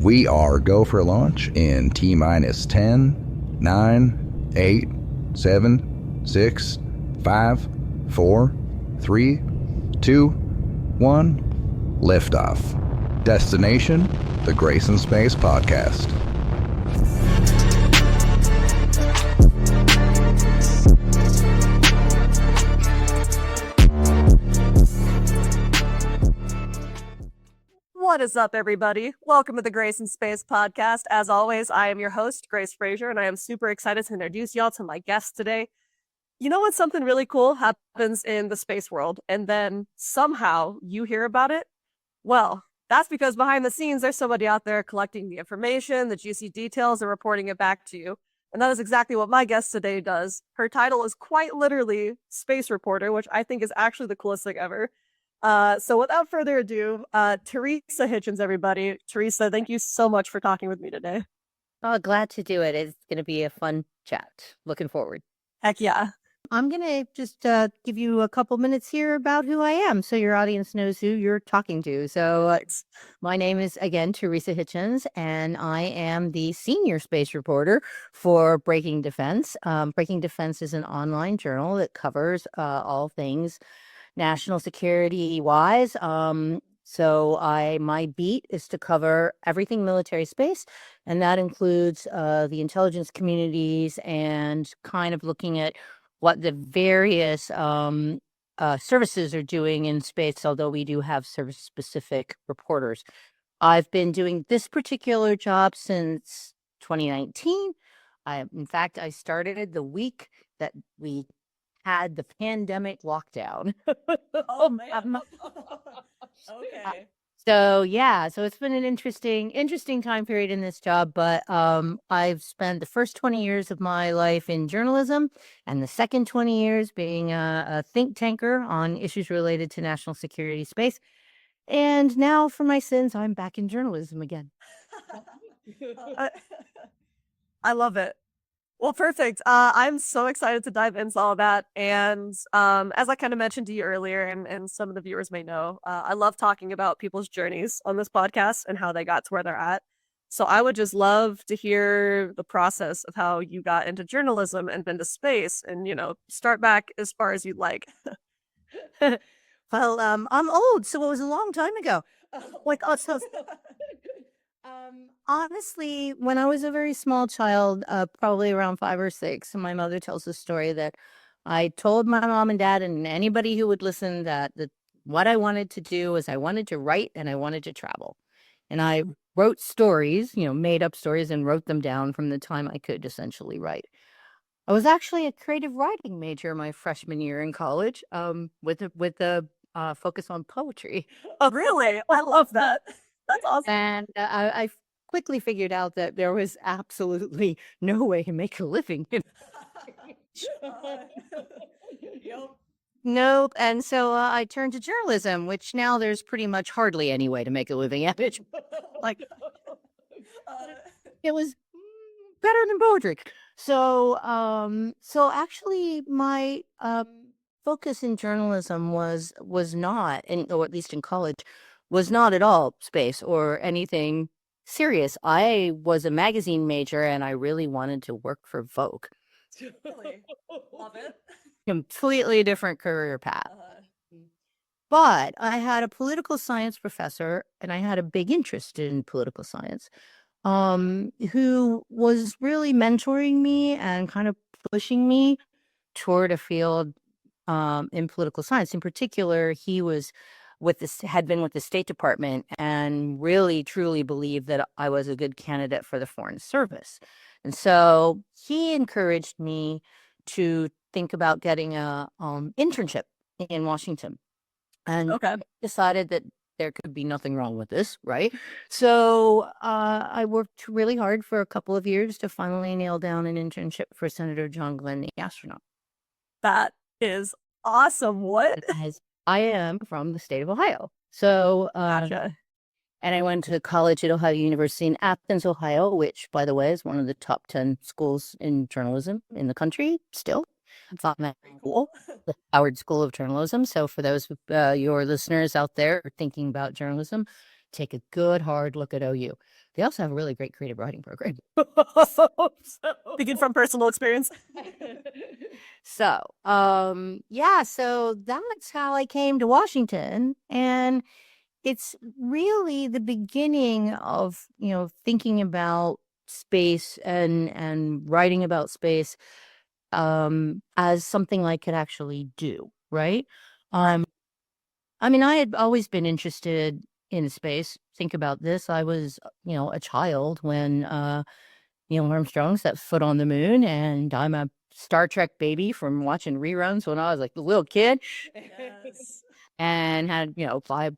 We are go for launch in T minus 10, 9, 8, 7, 6, 5, 4, 3, 2, 1. Liftoff. Destination, the Grace in Space Podcast. What is up, everybody? Welcome to the Grace in Space Podcast. As always, I am your host, Grace Frazier, and I am super excited to introduce y'all to my guest today. You know when something really cool happens in the space world, and then somehow you hear about it? Well, that's because behind the scenes, there's somebody out there collecting the information, the juicy details, and reporting it back to you. And that is exactly what my guest today does. Her title is quite literally Space Reporter, which I think is actually the coolest thing ever. So without further ado, Theresa Hitchens, everybody. Theresa, thank you so much for talking with me today. Oh, glad to do it. It's going to be a fun chat. Looking forward. Heck yeah. I'm going to just give you a couple minutes here about who I am so your audience knows who you're talking to. So my name is, again, Theresa Hitchens, and I am the senior space reporter for Breaking Defense. Breaking Defense is an online journal that covers all things national security wise. So my beat is to cover everything military space, and that includes the intelligence communities and kind of looking at what the various services are doing in space, although we do have service-specific reporters. I've been doing this particular job since 2019. In fact, I started the week that we had the pandemic lockdown. Oh man. Okay. So it's been an interesting time period in this job, but I've spent the first 20 years of my life in journalism and the second 20 years being a think tanker on issues related to national security space. And now for my sins, I'm back in journalism again. I love it. Well, perfect. I'm so excited to dive into all that. And as I kind of mentioned to you earlier, and some of the viewers may know, I love talking about people's journeys on this podcast and how they got to where they're at. So I would just love to hear the process of how you got into journalism and been to space and, start back as far as you'd like. Well, I'm old, so it was a long time ago. Honestly, when I was a very small child, probably around 5 or 6, my mother tells the story that I told my mom and dad and anybody who would listen that what I wanted to do was I wanted to write and I wanted to travel. And I wrote stories, made up stories and wrote them down from the time I could essentially write. I was actually a creative writing major my freshman year in college, with a focus on poetry. Oh, really? I love that. That's awesome. And I quickly figured out that there was absolutely no way to make a living. Yep. No, and so I turned to journalism, which now there's pretty much hardly any way to make a living at it. It was better than poetry. So actually, my focus in journalism was not, or at least in college, was not at all space or anything serious. I was a magazine major and I really wanted to work for Vogue. Really? Love it. Completely different career path. But I had a political science professor and I had a big interest in political science, who was really mentoring me and kind of pushing me toward a field in political science. In particular, he had been with the State Department and really truly believed that I was a good candidate for the Foreign Service. And so he encouraged me to think about getting a internship in Washington, and decided that there could be nothing wrong with this, right? So I worked really hard for a couple of years to finally nail down an internship for Senator John Glenn, the astronaut. That is awesome. What? I am from the state of Ohio. So, Gotcha. And I went to college at Ohio University in Athens, Ohio, which, by the way, is one of the top 10 schools in journalism in the country still. I thought that cool. The Howard School of Journalism. So for those your listeners out there thinking about journalism, take a good hard look at OU. They also have a really great creative writing program. Speaking from personal experience. So, yeah, so that's how I came to Washington. And it's really the beginning of, thinking about space and writing about space as something I could actually do, right? I mean, I had always been interested in space. Think about this. I was, a child when Neil Armstrong set foot on the moon, and I'm a Star Trek baby from watching reruns when I was like a little kid. Yes. And had,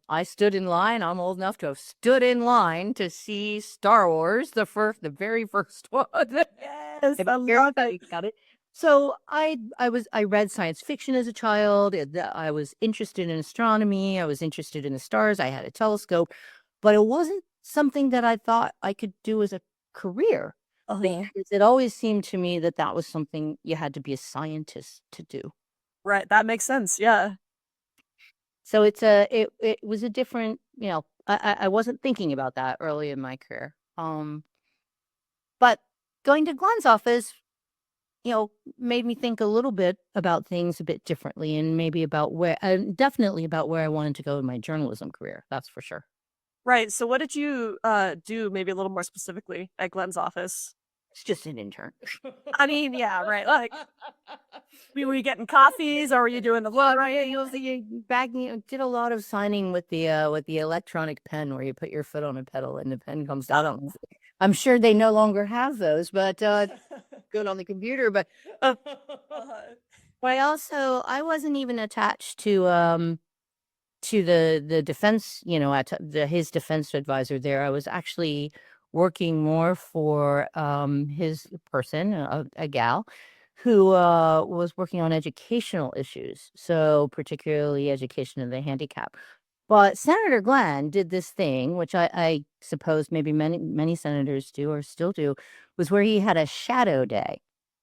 I stood in line. I'm old enough to have stood in line to see Star Wars, the very first one. Yes, I love it. Got it. So I read science fiction as a child. I was interested in astronomy. I was interested in the stars. I had a telescope, but it wasn't something that I thought I could do as a career. Because it always seemed to me that that was something you had to be a scientist to do. Right, that makes sense. Yeah. So it was a different, I wasn't thinking about that early in my career. But going to Glenn's office, made me think a little bit about things a bit differently, and maybe about definitely about where I wanted to go in my journalism career. That's for sure. Right. So what did you do maybe a little more specifically at Glenn's office? It's just an intern. I mean, yeah, right. Like, were you getting coffees or were you doing the what? Right. Did a lot of signing with the electronic pen where you put your foot on a pedal and the pen comes down. I'm sure they no longer have those, but good on the computer. But I wasn't even attached to the defense, his defense advisor there. I was actually working more for his person, a gal, who was working on educational issues, so particularly education of the handicap. But Senator Glenn did this thing, which I suppose maybe many senators do or still do, was where he had a shadow day,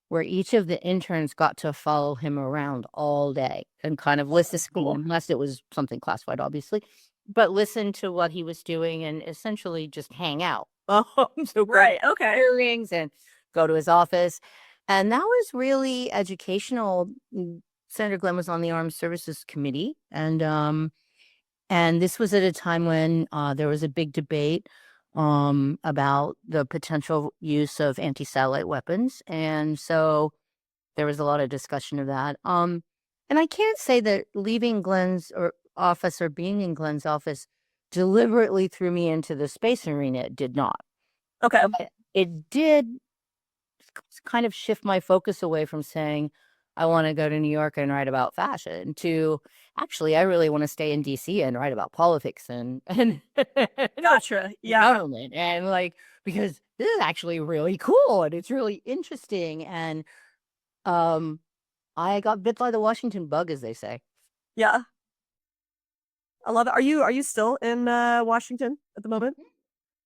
where each of the interns got to follow him around all day and kind of listen, unless it was something classified, obviously, but listen to what he was doing and essentially just hang out. So right, okay, hearings and go to his office, and that was really educational. Senator Glenn was on the Armed Services Committee, and this was at a time when there was a big debate about the potential use of anti-satellite weapons. And so there was a lot of discussion of that. And I can't say that leaving Glenn's office or being in Glenn's office deliberately threw me into the space arena. It did not. Okay. But it did kind of shift my focus away from saying, I want to go to New York and write about fashion to actually, I really want to stay in DC and write about politics and gotcha. Yeah. government, and because this is actually really cool and it's really interesting. And I got bit by the Washington bug, as they say. Yeah. I love it. Are you still in Washington at the moment?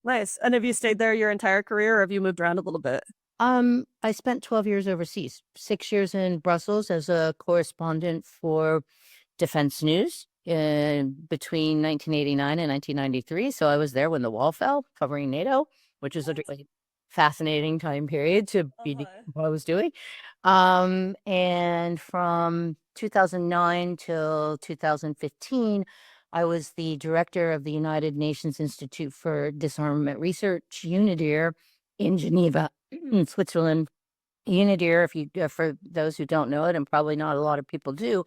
Nice. And have you stayed there your entire career, or have you moved around a little bit? I spent 12 years overseas, 6 years in Brussels as a correspondent for Defense News between 1989 and 1993. So I was there when the wall fell, covering NATO, which is a really fascinating time period to be what I was doing. And from 2009 till 2015, I was the director of the United Nations Institute for Disarmament Research, UNIDIR, in Geneva, in Switzerland. UNIDIR, if you for those who don't know it, and probably not a lot of people do,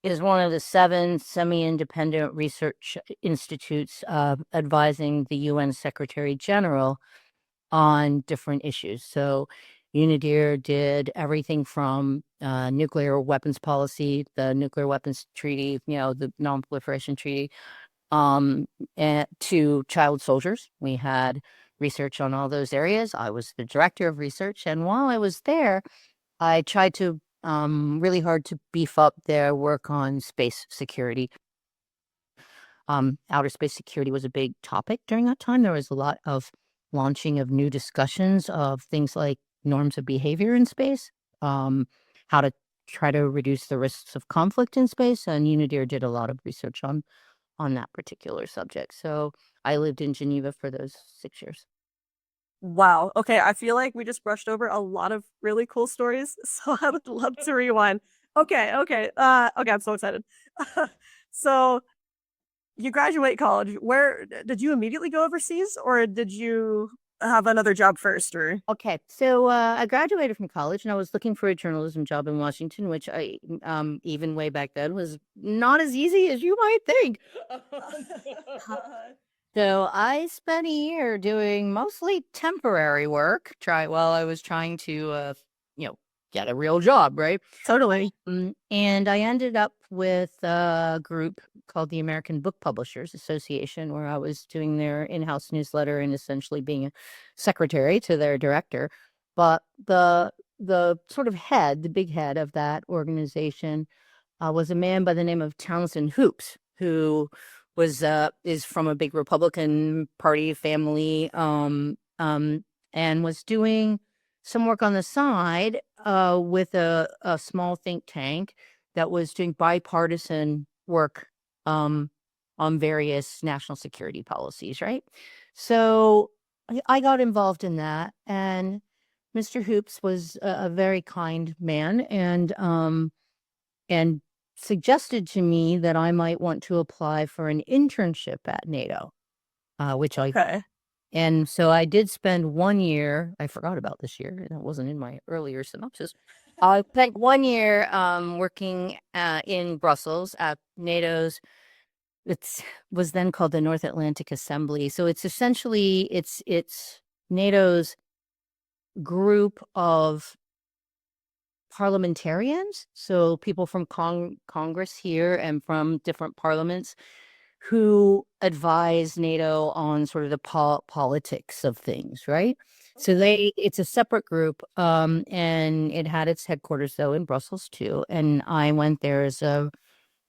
is one of the 7 semi-independent research institutes advising the UN Secretary General on different issues. So UNIDIR did everything from nuclear weapons policy, the nuclear weapons treaty, the non-proliferation treaty, and to child soldiers. We had research on all those areas. I was the director of research, and while I was there, I tried to really hard to beef up their work on space security. Outer space security was a big topic during that time. There was a lot of launching of new discussions of things like norms of behavior in space, how to try to reduce the risks of conflict in space, and UNIDIR did a lot of research on on that particular subject. So I lived in Geneva for those 6 years. Wow. Okay, I feel like we just brushed over a lot of really cool stories, so I would love to rewind. Okay. Okay, I'm so excited. So you graduate college. Where did you immediately go overseas, or did you have another job first? Or Okay, so I graduated from college and I was looking for a journalism job in Washington, which I even way back then was not as easy as you might think. So I spent a year doing mostly temporary work. While I was trying to, get a real job, right? totally. And I ended up with a group called the American Book Publishers Association, where I was doing their in-house newsletter and essentially being a secretary to their director. But the sort of head, the big head of that organization, was a man by the name of Townsend Hoops, who is from a big Republican Party family, and was doing some work on the side with a small think tank that was doing bipartisan work on various national security policies, right? So I got involved in that, and Mr. Hoops was a very kind man, and suggested to me that I might want to apply for an internship at NATO, which I Okay. and so I did spend 1 year. I forgot about this year. That wasn't in my earlier synopsis. I spent 1 year working in Brussels at NATO's. It was then called the North Atlantic Assembly. So it's essentially it's NATO's group of parliamentarians, so people from Congress here and from different parliaments who advise NATO on sort of the politics of things, right? So it's a separate group, and it had its headquarters though in Brussels too. And I went there as a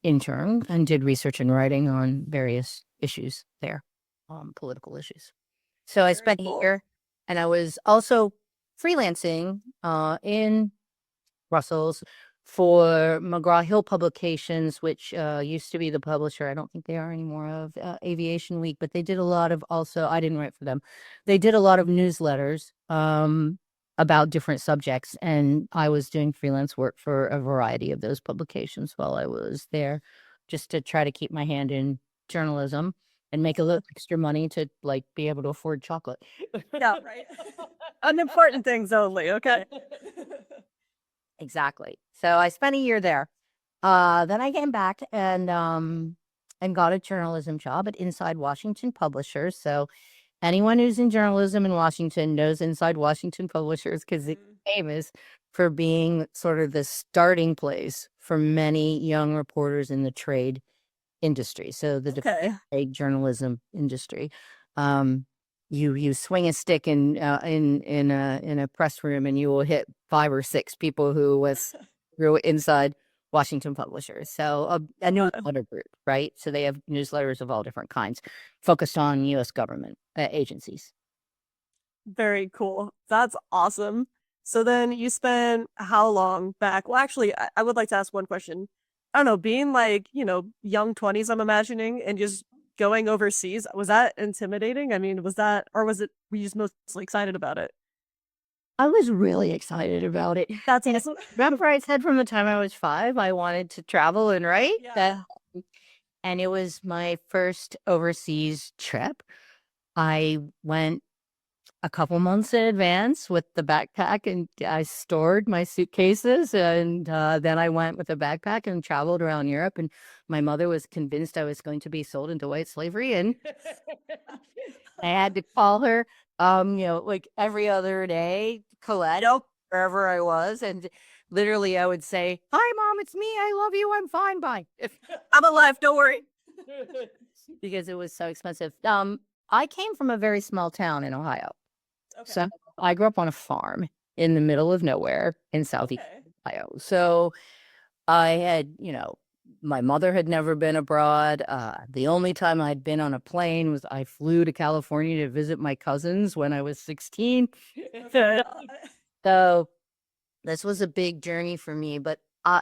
intern and did research and writing on various issues there, political issues. So I spent a cool. year, and I was also freelancing in Brussels for McGraw-Hill Publications, which used to be the publisher. I don't think they are anymore, of Aviation Week, but they did a lot of also, I didn't write for them. They did a lot of newsletters about different subjects, and I was doing freelance work for a variety of those publications while I was there, just to try to keep my hand in journalism and make a little extra money to like be able to afford chocolate. Yeah, right. Unimportant things only. Okay. Exactly. So I spent a year there. Then I came back and got a journalism job at Inside Washington Publishers. So anyone who's in journalism in Washington knows Inside Washington Publishers because it's famous for being sort of the starting place for many young reporters in the trade industry. So the trade journalism industry. You swing a stick in a press room and you will hit 5 or 6 people who was through Inside Washington Publishers. So a newsletter group, right? So they have newsletters of all different kinds focused on U.S. government agencies. Very cool. That's awesome. So then you spent how long back? Well, actually, I would like to ask one question. I don't know, being like, young 20s, I'm imagining, and just going overseas, was that intimidating? I mean, were you just mostly excited about it? I was really excited about it. That's awesome. Remember I said from the time I was 5, I wanted to travel and write? Yeah. And it was my first overseas trip. I went a couple months in advance with the backpack, and I stored my suitcases, and then I went with a backpack and traveled around Europe, and my mother was convinced I was going to be sold into white slavery, and I had to call her, like every other day, Colette, wherever I was, and literally I would say, "Hi, Mom, it's me. I love you. I'm fine. Bye." I'm alive. Don't worry. Because it was so expensive. I came from a very small town in Ohio. Okay. So I grew up on a farm in the middle of nowhere in southeast Ohio. So I had, my mother had never been abroad. The only time I'd been on a plane was I flew to California to visit my cousins when I was 16. So this was a big journey for me, but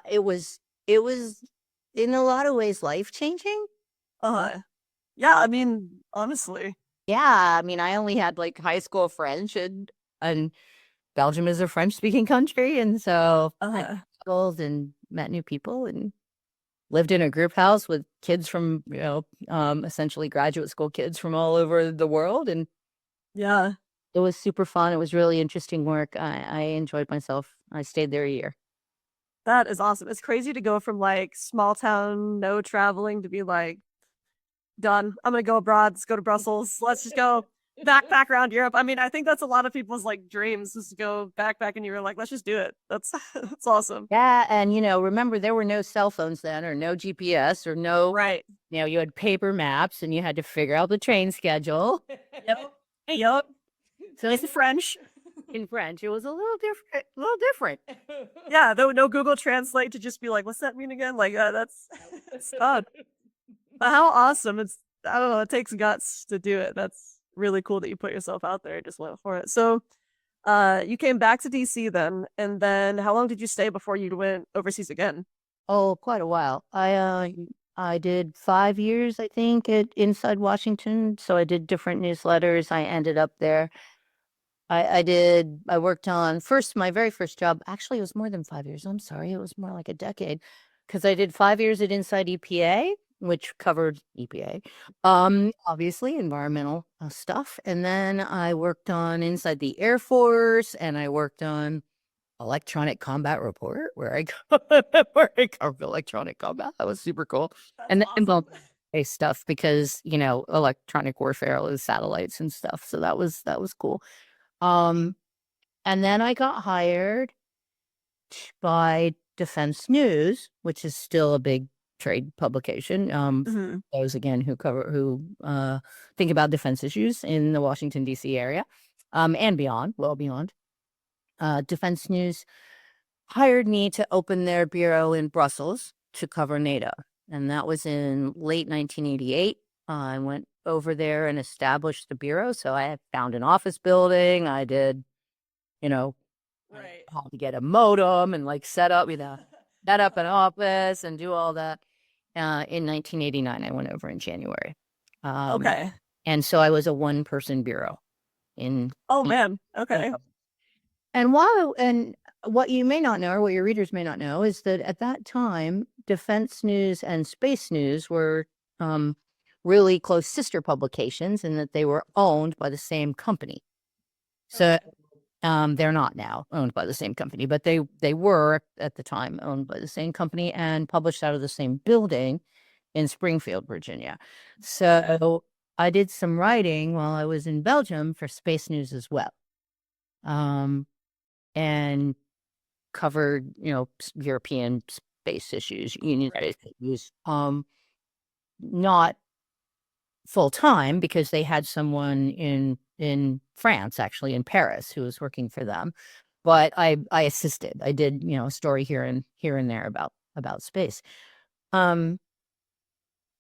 it was in a lot of ways life-changing. Yeah, I mean, honestly. Yeah, I mean, I only had like high school French, and Belgium is a French-speaking country, and so I traveled and met new people and lived in a group house with kids from, essentially graduate school kids from all over the world, and Yeah, it was super fun. It was really interesting work. I enjoyed myself. I stayed there a year. that is awesome. It's crazy to go from like small town, no traveling to be like, done. I'm gonna go abroad. Let's go to Brussels. Let's just go backpack around Europe. I mean, I think that's a lot of people's like dreams is to go backpack in Europe. Like, let's just do it. That's that's awesome. Yeah, and rember there were no cell phones then, or no GPS, or no, Right. you had paper maps, and you had to figure out the train schedule. Yep. Yep. So It's French. in French, it was a little different. A little different. Yeah, no Google Translate to just be like, what's that mean again? Like, that's it's odd. But how awesome! It's I don't know. It takes guts to do it. That's really cool that you put yourself out there and just went for it. So, you came back to DC and then how long did you stay before you went overseas again? Oh, quite a while. I did 5 years, I think, at Inside Washington. So I did different newsletters. I ended up there. I worked on my very first job. Actually, it was more than 5 years. I'm sorry. It was more like a decade because I did 5 years at Inside EPA, which covered EPA, obviously environmental stuff. And then I worked on Inside the Air Force, and I worked on Electronic Combat Report, where I covered electronic combat. That was super cool. That's And then awesome. involved space stuff because, electronic warfare with satellites and stuff. So that was cool. Um, and then I got hired by Defense News, which is still a big trade publication. Mhm. Those again who think about defense issues in the Washington D.C. area, and beyond, well beyond. Defense News hired me to open their bureau in Brussels to cover NATO, and that was in late 1988. I went over there and established the bureau. So I had found an office building. I did, you know, Right. how to get a modem and like set up an office and do all that. In 1989, I went over in January. Okay. And so I was a one-person bureau in. Oh man. Okay. And what you may not know, or what your readers may not know, is that at that time, Defense News and Space News were really close sister publications, in that they were owned by the same company. So they're not now owned by the same company, but they were at the time owned by the same company and published out of the same building in Springfield, Virginia. So I did some writing while I was in Belgium for Space News as well, and covered European space issues, United States issues. Not full time, because they had someone in France, actually in Paris, who was working for them. But I assisted. I did a story here and there about space,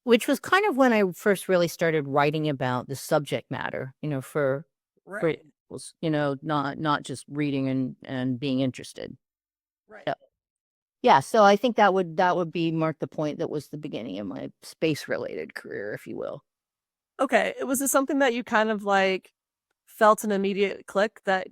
which was kind of when I first really started writing about the subject matter. For Right. not just reading and being interested. Right. So, yeah, so I think that would be mark the point that was the beginning of my space related career, if you will. Okay. Was this something that you kind of like felt an immediate click that,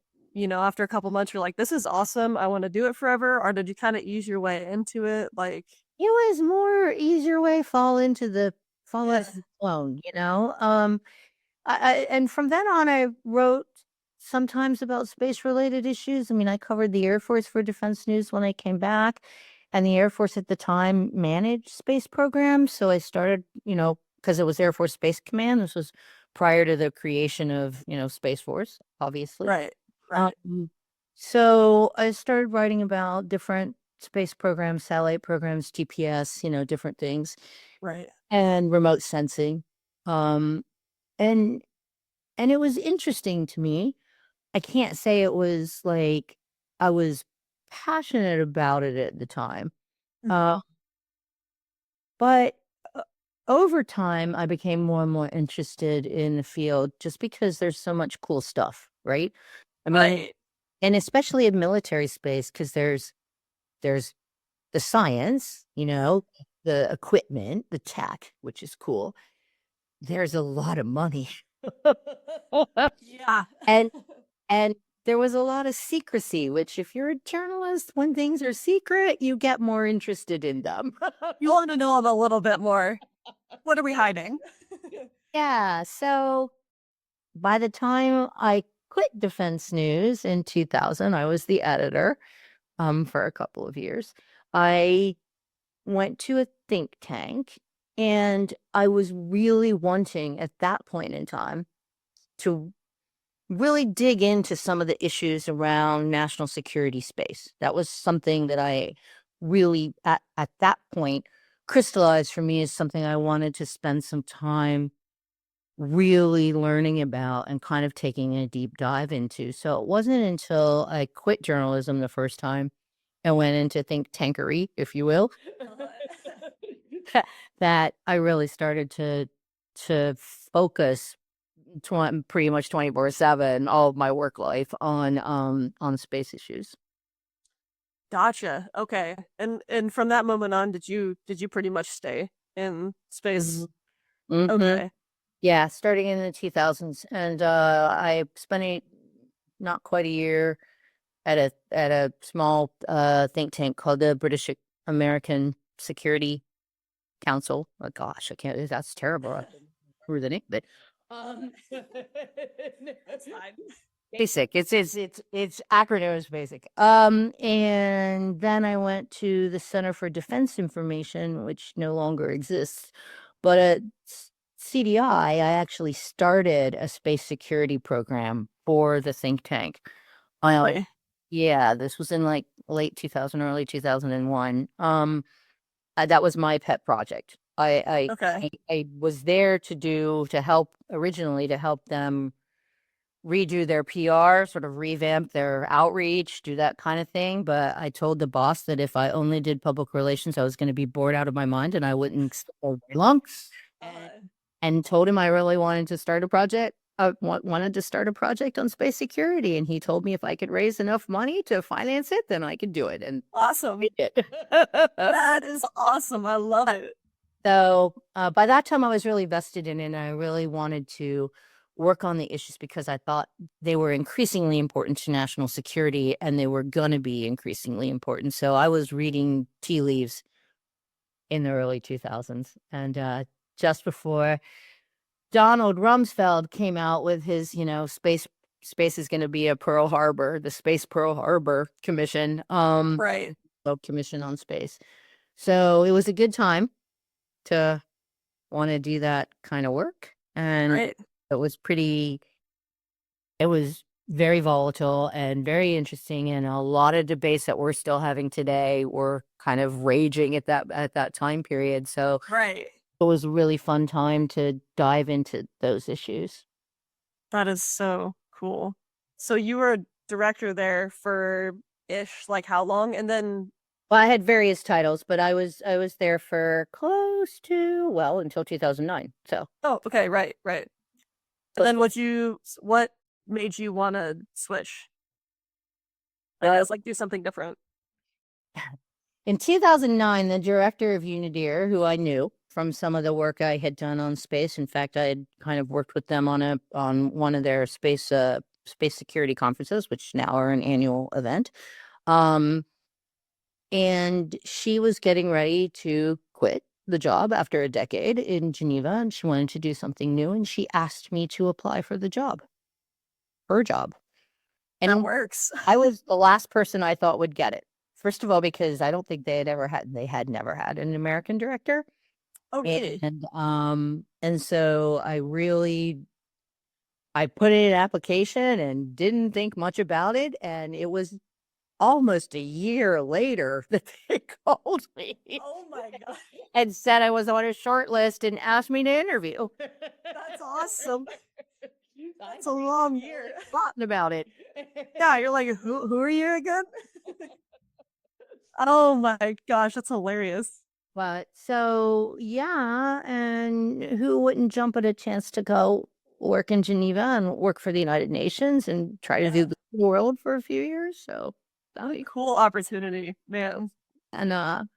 after a couple months you're like, this is awesome. I want to do it forever? Or did you kind of ease your way into it? Like, It was more easier way fall into the fall yeah. alone, and from then on, I wrote sometimes about space related issues. I mean, I covered the Air Force for Defense News when I came back, and the Air Force at the time managed space programs. So I started, because it was Air Force Space Command. This was prior to the creation of, Space Force, obviously. Right. Right. So I started writing about different space programs, satellite programs, GPS, different things, Right. and remote sensing. Um, and and it was interesting to me. I can't say it was like I was passionate about it at the time. Mhm. But over time, I became more and more interested in the field, just because there's so much cool stuff, right? I mean, Right. and especially in military space, because there's the science, the equipment, the tech, which is cool, there's a lot of money. Yeah. and and there was a lot of secrecy, which if you're a journalist, when things are secret, you get more interested in them. You want to know a little bit more. What are we hiding? Yeah. So by the time I quit Defense News in 2000, I was the editor for a couple of years. I went to a think tank, and I was really wanting at that point in time to really dig into some of the issues around national security space. That was something that I really, at that point, crystallized for me as something I wanted to spend some time really learning about and kind of taking a deep dive into. So it wasn't until I quit journalism the first time and went into think tankery, if you will, that I really started to focus pretty much 24/7 all of my work life on space issues. Gotcha. Okay. And from that moment on, did you pretty much stay in space? Mhm. Okay. Yeah, starting in the 2000s, and I spent not quite a year at a small think tank called the British American Security Council. Oh gosh, I can't. That's terrible. I can't remember the name, but um, That's fine. basic. It's acronyms basic. And then I went to the Center for Defense Information, which no longer exists. But at CDI, I actually started a space security program for the think tank. Really? Yeah, this was in like late 2000, early 2001. That was my pet project. Okay. I was there to help originally to help them redo their PR, sort of revamp their outreach, do that kind of thing. But I told the boss that if I only did public relations, I was going to be bored out of my mind and I wouldn't stay very long. And told him I really wanted to start a project. Wanted to start a project on space security, and he told me if I could raise enough money to finance it, then I could do it. And Awesome. I did. That is awesome. I love it. So by that time, I was really vested in it, and I really wanted to work on the issues because I thought they were increasingly important to national security, and they were going to be increasingly important. So I was reading tea leaves in the early 2000s, and just before Donald Rumsfeld came out with his, space is going to be a Pearl Harbor, the Space Pearl Harbor Commission, Right. Commission on Space. So it was a good time to want to do that kind of work. And Right. it was very volatile and very interesting. And a lot of debates that we're still having today were kind of raging at that time period. So Right. it was a really fun time to dive into those issues. That is so cool. So you were a director there for like how long? And then Well, I had various titles, but I was there for close to until 2009. So okay, right. And then what made you want to switch? Like do something different. in 2009, the director of Unidir, who I knew from some of the work I had done on space, in fact, I had kind of worked with them on one of their space security conferences, which now are an annual event. And she was getting ready to quit the job after a decade in Geneva, and she wanted to do something new, and she asked me to apply for the job, her job. And That works. I was the last person I thought would get it. First of all, because I don't think they had never had an American director. Oh, really? And so I put in an application and didn't think much about it, and it was almost a year later that they called me. Oh my god. And said I was on a short list and asked me to interview. That's awesome. That's a long year. Forgotten about it. Yeah, you're like, who are you again? Oh my gosh, that's hilarious. But so yeah, and who wouldn't jump at a chance to go work in Geneva and work for the United Nations and try to do the world for a few years? So Cool opportunity, man. and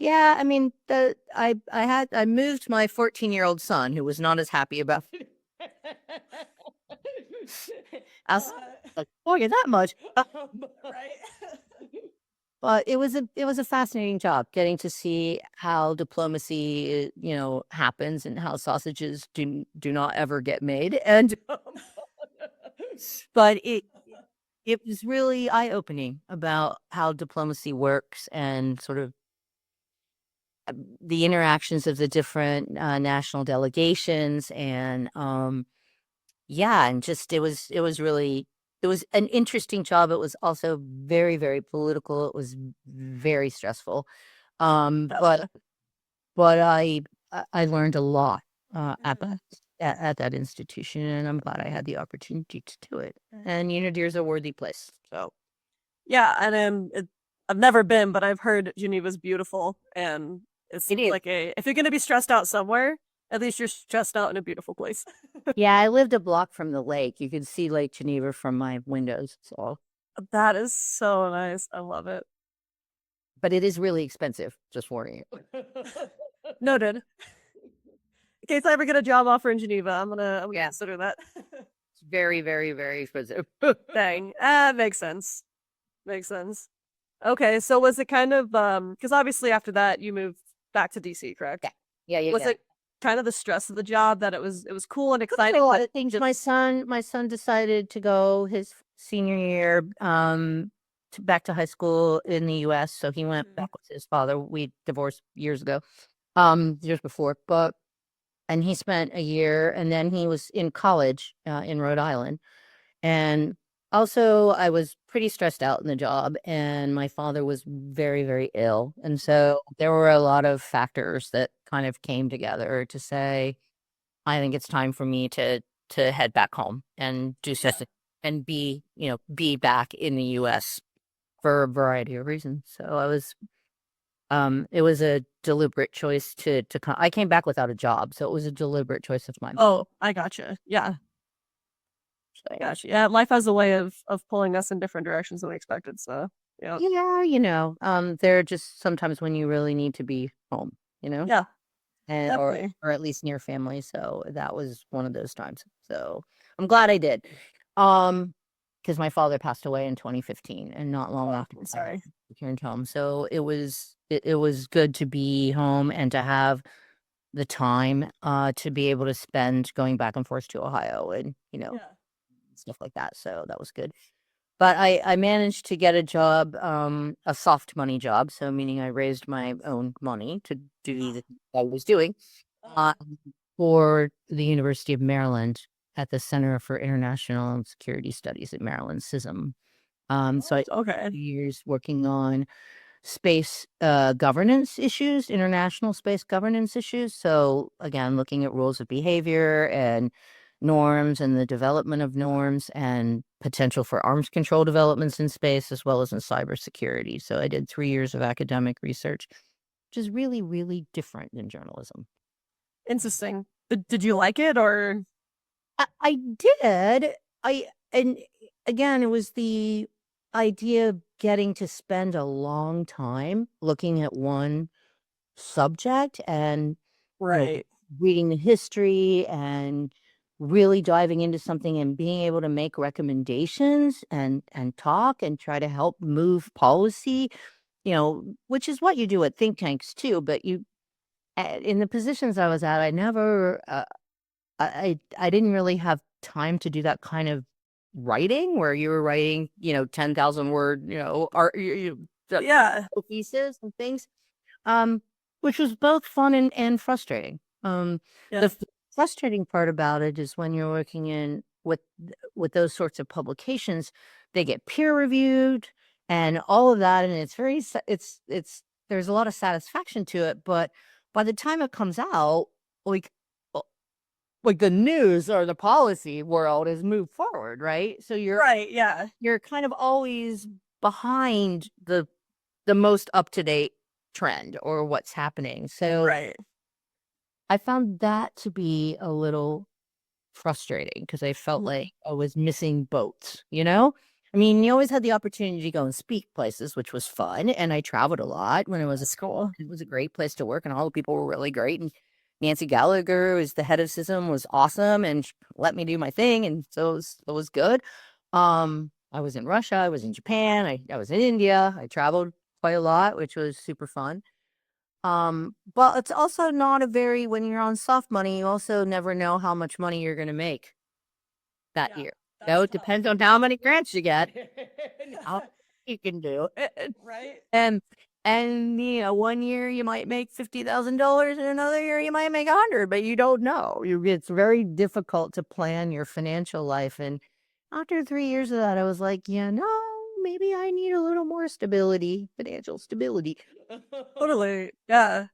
Yeah, I mean, I moved my 14-year-old son, who was not as happy about it. I was like, "Oh, you're that much." Right. But it was a fascinating job getting to see how diplomacy, happens and how sausages do not ever get made. And but it was really eye-opening about how diplomacy works and sort of the interactions of the different national delegations. And yeah, and just it was an interesting job. It was also very, very political. It was very stressful. But I learned a lot at that institution, and I'm glad I had the opportunity to do it. And Unidir's a worthy place. So Yeah, and I've never been, but I've heard Geneva's beautiful, and it's it is. like if you're gonna be stressed out somewhere, at least you're stressed out in a beautiful place. Yeah, I lived a block from the lake. You could see Lake Geneva from my windows. So, That is so nice. I love it. but it is really expensive. Just warning you. Noted. In case I ever get a job offer in Geneva, I'm gonna Yeah. consider that. It's very, very, very expensive. Dang. Makes sense. Makes sense. Okay, so was it kind of because obviously after that you moved back to DC, correct? Yeah. Was it kind of the stress of the job that it was cool and exciting? A lot but of things. just- My son decided to go his senior year back to high school in the US. So he went back with his father. We divorced years ago, years before, and he spent a year, and then he was in college in Rhode Island. And also I was pretty stressed out in the job, and my father was very, very ill. And so there were a lot of factors that kind of came together to say, I think it's time for me to head back home and do something and be back in the US for a variety of reasons. So it was a deliberate choice to come. I came back without a job, so it was a deliberate choice of mine. Oh, I gotcha. Yeah, So, I gotcha. Yeah, life has a way of pulling us in different directions than we expected. So yeah, there are just sometimes when you really need to be home, yeah, and definitely. or at least near family. So that was one of those times. So I'm glad I did. Because my father passed away in 2015, and not long after I'm sorry. I returned home. So it was good to be home and to have the time to be able to spend going back and forth to Ohio and Yeah. stuff like that. So that was good. But I managed to get a job, a soft money job. So meaning I raised my own money to do the thing I was doing uh, for the University of Maryland at the Center for International and Security Studies at Maryland, SISM. So I Okay. years working on space governance issues, international space governance issues. So again, looking at rules of behavior and norms and the development of norms and potential for arms control developments in space as well as in cybersecurity. So I did 3 years of academic research, which is really, really different than journalism. Interesting. Did you like it or? I did. And again, it was the idea of getting to spend a long time looking at one subject and Right. reading the history and really diving into something and being able to make recommendations and talk and try to help move policy, which is what you do at think tanks too. But in the positions I was at, I never I didn't really have time to do that kind of writing where you were writing, 10,000 word, art, Yeah. pieces and things, which was both fun and frustrating. Yeah. The frustrating part about it is when you're working in with those sorts of publications, they get peer reviewed and all of that, and it's very it's there's a lot of satisfaction to it, but by the time it comes out, like the news or the policy world has moved forward, right? So Right. Yeah. you're kind of always behind the most up to date trend or what's happening. So Right. I found that to be a little frustrating because I felt like I was missing boats, I mean, you always had the opportunity to go and speak places, which was fun. And I traveled a lot when it was a school. It was a great place to work, and all the people were really great. And Nancy Gallagher was the head of system, was awesome, and let me do my thing. And so it was good. I was in Russia, I was in Japan, I was in India. I traveled quite a lot, which was super fun. But it's also not a very, when you're on soft money, you also never know how much money you're going to make that year. No, it depends on how many grants you get, how you can do it. Right. And you know, one year you might make $50,000, and another year you might make 100, but you don't know. It's very difficult to plan your financial life. And after 3 years of that, I was like, yeah, no, maybe I need a little more stability, financial stability. Totally. Yeah.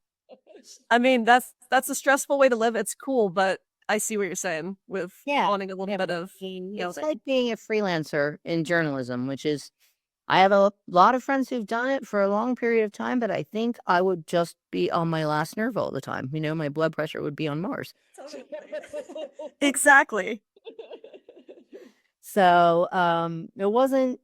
I mean, that's a stressful way to live. It's cool, but I see what you're saying with wanting a little bit of, It's like being a freelancer in journalism, which is, I have a lot of friends who've done it for a long period of time, but I think I would just be on my last nerve all the time. You know, my blood pressure would be on Mars. Exactly. So it wasn't,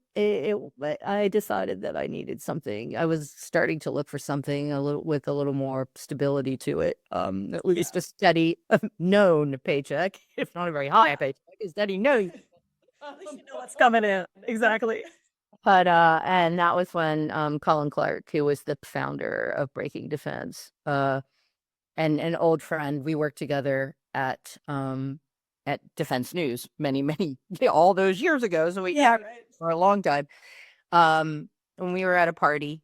but I decided that I needed something. I was starting to look for something with a little more stability to it. At least a steady, known paycheck, if not a very high paycheck, a steady known. At least you know what's coming in. Exactly. But and that was when Colin Clark, who was the founder of Breaking Defense, and an old friend, we worked together at Defense News many all those years ago. So we for a long time. When we were at a party,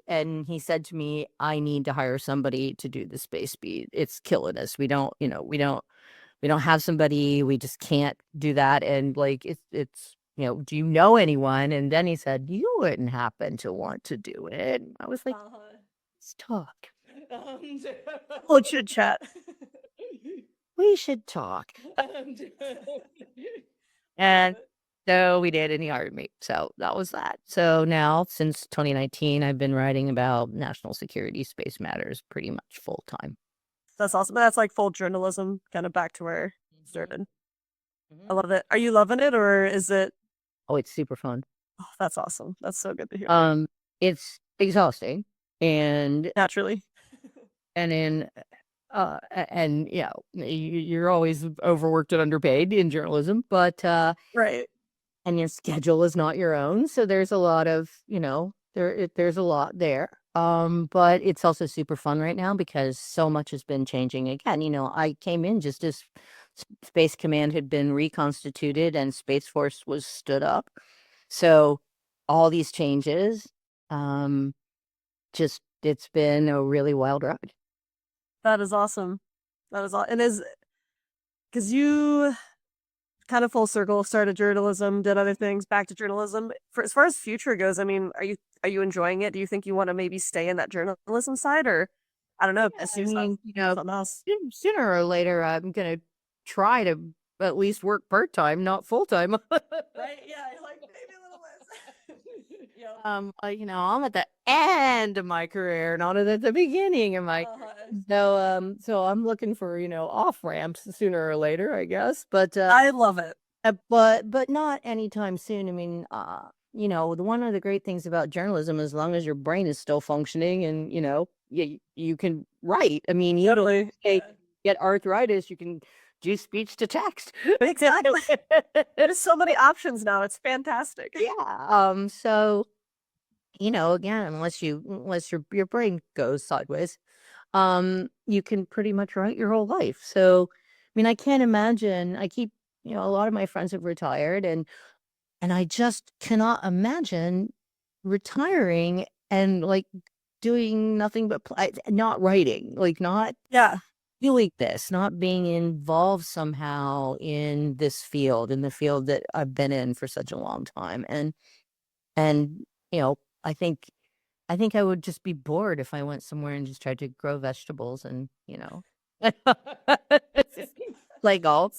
and he said to me, "I need to hire somebody to do the space speed. It's killing us. We don't have somebody. We just can't do that. And it's do you know anyone?" And then he said, "You wouldn't happen to want to do it." I was like, "Let's talk. We'll chit chat. We should talk." And so we did, and he hired me. So that was that. So now, since 2019, I've been writing about national security, space matters pretty much full time. That's awesome. That's like full journalism, kind of back to where it started. I love it. Are you loving it, or is it? Oh, it's super fun. Oh, that's awesome. That's so good to hear. It's exhausting, and naturally, and you're always overworked and underpaid in journalism, but right. And your schedule is not your own, so there's a lot of there's a lot there. But it's also super fun right now because so much has been changing again. I came in just as Space Command had been reconstituted and Space Force was stood up. So all these changes, it's been a really wild ride. That is awesome. That is all. And because you kind of full circle started journalism, did other things, back to journalism. As far as future goes, I mean, are you enjoying it? Do you think you want to maybe stay in that journalism side, or I don't know, something else? Sooner or later, I'm gonna try to at least work part-time, not full-time. Right? Yeah, like maybe a little less. I'm at the end of my career, not at the beginning of my. So I'm looking for off ramps sooner or later, I guess. But I love it. But not anytime soon. I mean, one of the great things about journalism, as long as your brain is still functioning, and you can write. I mean, you totally get arthritis, you can do speech to text. Exactly. There's so many options now. It's fantastic. Yeah. So, again, unless your brain goes sideways, you can pretty much write your whole life. So, I mean, I can't imagine. I keep, a lot of my friends have retired, and I just cannot imagine retiring and doing nothing but not writing, not doing this, not being involved somehow in this field, in the field that I've been in for such a long time. And I think I would just be bored if I went somewhere and just tried to grow vegetables and, play golf,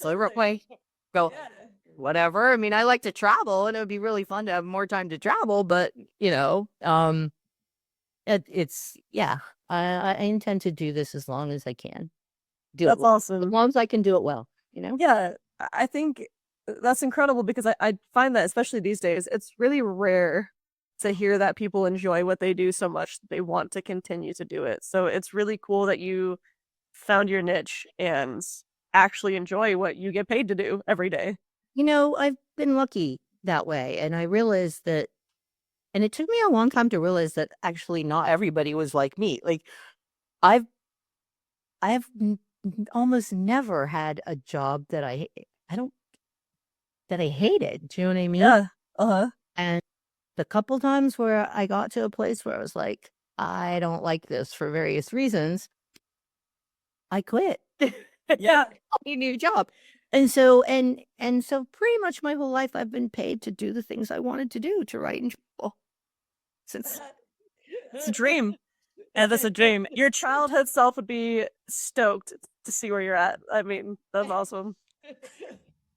go whatever. I mean, I like to travel, and it would be really fun to have more time to travel, but I intend to do this as long as I can. That's awesome. As long as I can do it well, Yeah, I think That's incredible because I find that, especially these days, it's really rare to hear that people enjoy what they do so much that they want to continue to do it. So it's really cool that you found your niche and actually enjoy what you get paid to do every day. I've been lucky that way. And I realized that, and it took me a long time to realize that actually not everybody was like me. Like I've, almost never had a job that I don't, that I hated. Do you know what I mean? Yeah. Uh-huh. And the couple times where I got to a place where I was like, I don't like this for various reasons, I quit. Yeah. A new job. And so pretty much my whole life I've been paid to do the things I wanted to do, to write and travel. Since It's a dream. And that's a dream. Your childhood self would be stoked to see where you're at. I mean, that's awesome.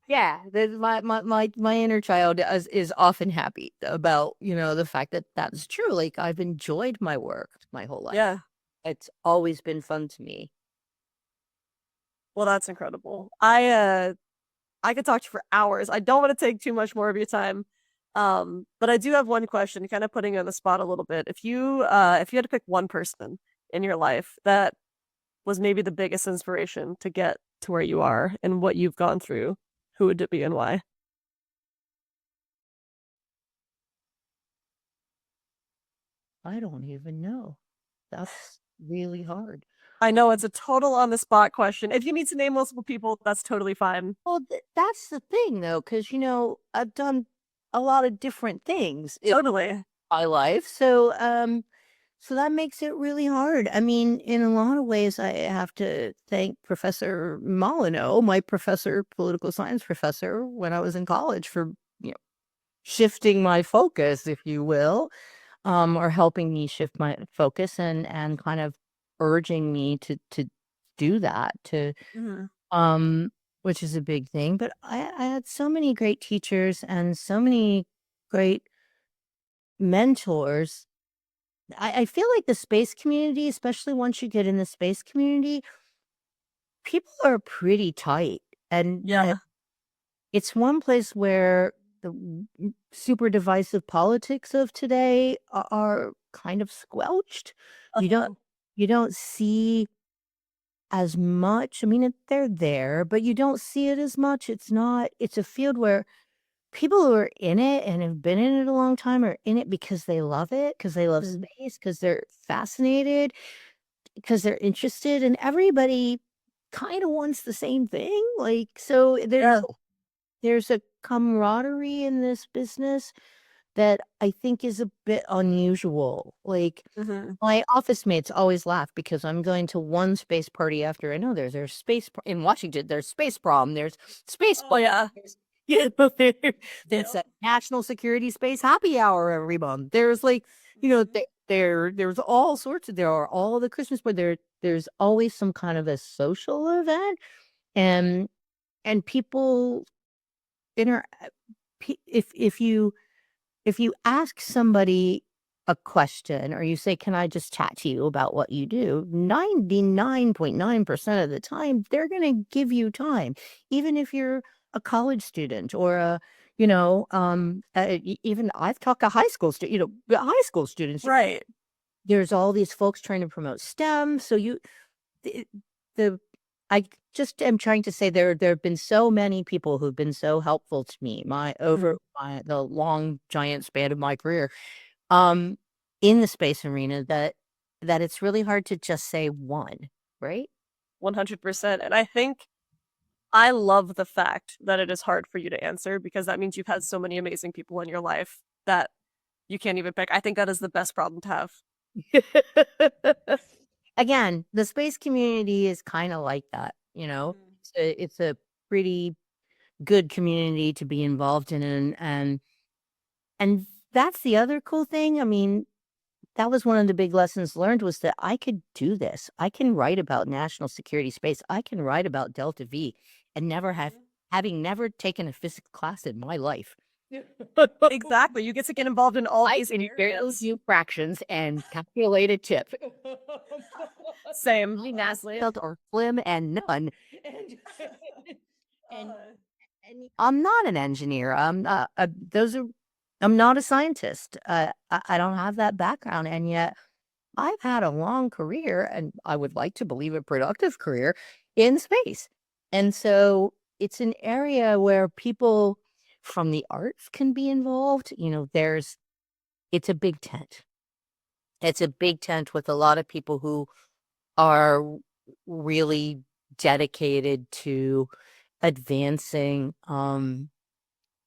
yeah, my inner child is often happy about, the fact that that's true. Like I've enjoyed my work my whole life. Yeah. It's always been fun to me. Well, that's incredible. I could talk to you for hours. I don't want to take too much more of your time. But I do have one question, kind of putting you on the spot a little bit. If you had to pick one person in your life that was maybe the biggest inspiration to get to where you are and what you've gone through, who would it be and why? I don't even know. That's really hard. I know it's a total on the spot question. If you need to name multiple people, that's totally fine. Well, that's the thing though, because I've done a lot of different things in Totally. my life. So that makes it really hard. I mean, in a lot of ways, I have to thank Professor Molyneux, my political science professor, when I was in college, for shifting my focus, if you will, or helping me shift my focus and kind of urging me to do that, Mhm. which is a big thing. But I had so many great teachers and so many great mentors. I feel like the space community, especially once you get in the space community, people are pretty tight. And Yeah. it's one place where the super divisive politics of today are kind of squelched. You don't Uh-huh. you don't see as much. I mean, they're there, but you don't see it as much. It's a field where people who are in it and have been in it a long time are in it because they love it, because they love Mhm. space, because they're fascinated, because they're interested, and everybody kind of wants the same thing. Like, so Yeah. there's a camaraderie in this business that I think is a bit unusual. Like, Mhm. my office mates always laugh because I'm going to one space party after another. There's in Washington, there's space prom, there's space Oh yeah. there's, yeah, but there's a national security space happy hour every month. There's like, there's all sorts of, there are all the Christmas, but there's always some kind of a social event, and people inter if you ask somebody a question or you say, "Can I just chat to you about what you do?" 99.9% of the time, they're going to give you time. Even if you're a college student or even I've talked to high school high school students. Right. There's all these folks trying to promote STEM. So the, the I just am trying to say there have been so many people who've been so helpful to me Mhm. the long giant span of my career, um in the space arena, that it's really hard to just say one, right? 100%. And I think I love the fact that it is hard for you to answer because that means you've had so many amazing people in your life that you can't even pick. I think that is the best problem to have. Again, the space community is kind of like that, it's a pretty good community to be involved in, and that's the other cool thing. I mean, that was one of the big lessons learned, was that I could do this. I can write about national security space. I can write about Delta V and having never taken a physics class in my life. Exactly. You get to get involved in all I these can barely areas. do fractions and calculate a tip. Same. My math skills are slim and none. And and I'm not an engineer. I'm not a scientist. I don't have that background, and yet I've had a long career, and I would like to believe a productive career in space. And so it's an area where people from the arts can be involved. It's a big tent. It's a big tent with a lot of people who are really dedicated to advancing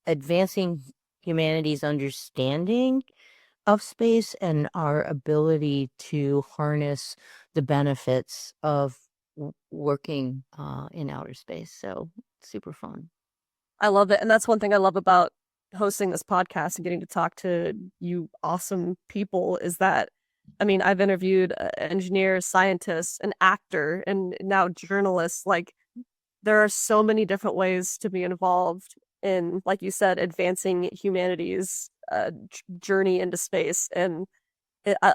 advancing humanity's understanding of space and our ability to harness the benefits of working in outer space. So super fun. I love it. And that's one thing I love about hosting this podcast and getting to talk to you awesome people is that, I mean, I've interviewed engineers, scientists, an actor, and now journalists. Like, there are so many different ways to be involved in, like you said, advancing humanity's journey into space. And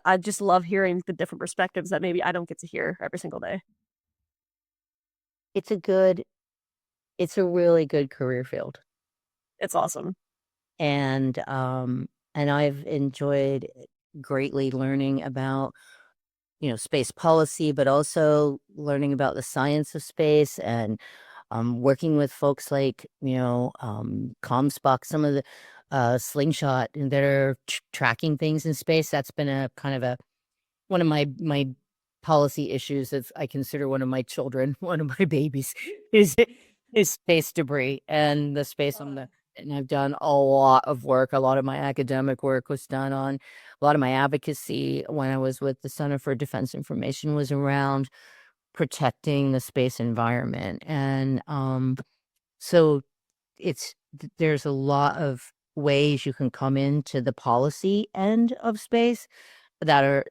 I just love hearing the different perspectives that maybe I don't get to hear every single day. It's a really good career field. It's awesome. And I've enjoyed greatly learning about space policy, but also learning about the science of space and working with folks like Comstock, some of the slingshot that are tracking things in space. That's been a kind of one of my policy issues. That I consider one of my children, one of my babies, is space debris and the space on the. And I've done a lot of work. A lot of my academic work was done on a lot of my advocacy when I was with the Center for Defense Information was around protecting the space environment. And so there's a lot of ways you can come into the policy end of space that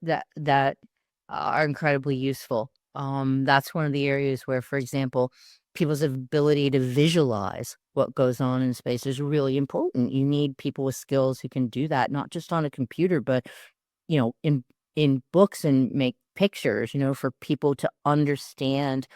are incredibly useful. That's one of the areas where, for example, people's ability to visualize what goes on in space is really important. You need people with skills who can do that, not just on a computer, but in books and make pictures, for people to understand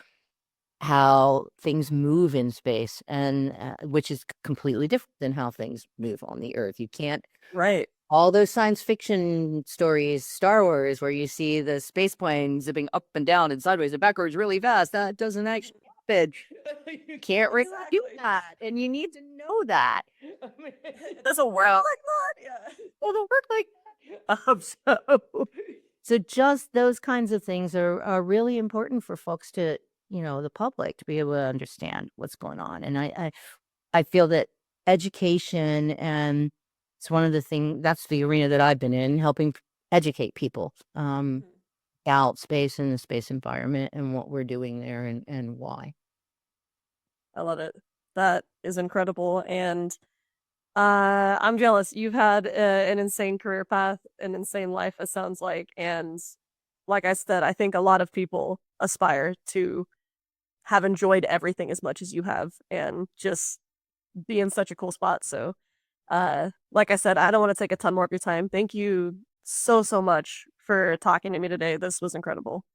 how things move in space, and which is completely different than how things move on the Earth. You can't. Right. All those science fiction stories, Star Wars, where you see the space plane zipping up and down and sideways and backwards really fast, that doesn't actually happen. You can't really do that, and you need to know that. It doesn't work like that. Yeah. It doesn't work like that. So just those kinds of things are really important for folks to, the public, to be able to understand what's going on. And I feel that education, and it's one of the things, that's the arena that I've been in, helping educate people about space and the space environment and what we're doing there and why. I love it. That is incredible. And I'm jealous. You've had an insane career path, an insane life, it sounds like. And like I said, I think a lot of people aspire to have enjoyed everything as much as you have and just be in such a cool spot. So like I said, I don't want to take a ton more of your time. Thank you so much for talking to me today. This was incredible.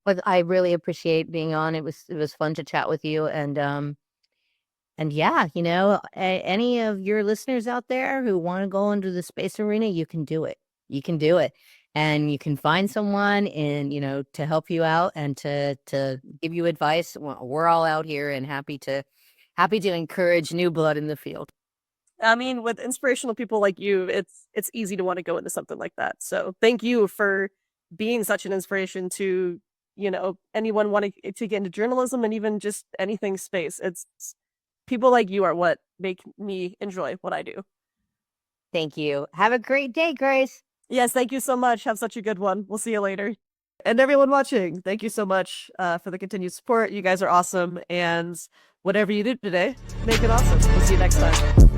But I really appreciate being on. It was fun to chat with you, and yeah, any of your listeners out there who want to go into the space arena, you can do it. You can do it, and you can find someone to help you out and to give you advice. We're all out here and happy to encourage new blood in the field. I mean, with inspirational people like you, it's easy to want to go into something like that. So thank you for being such an inspiration to, anyone wanting to get into journalism and even just anything space. It's people like you are what make me enjoy what I do. Thank you. Have a great day, Grace. Yes, thank you so much. Have such a good one. We'll see you later. And everyone watching, thank you so much for the continued support. You guys are awesome. And whatever you do today, make it awesome. We'll see you next time.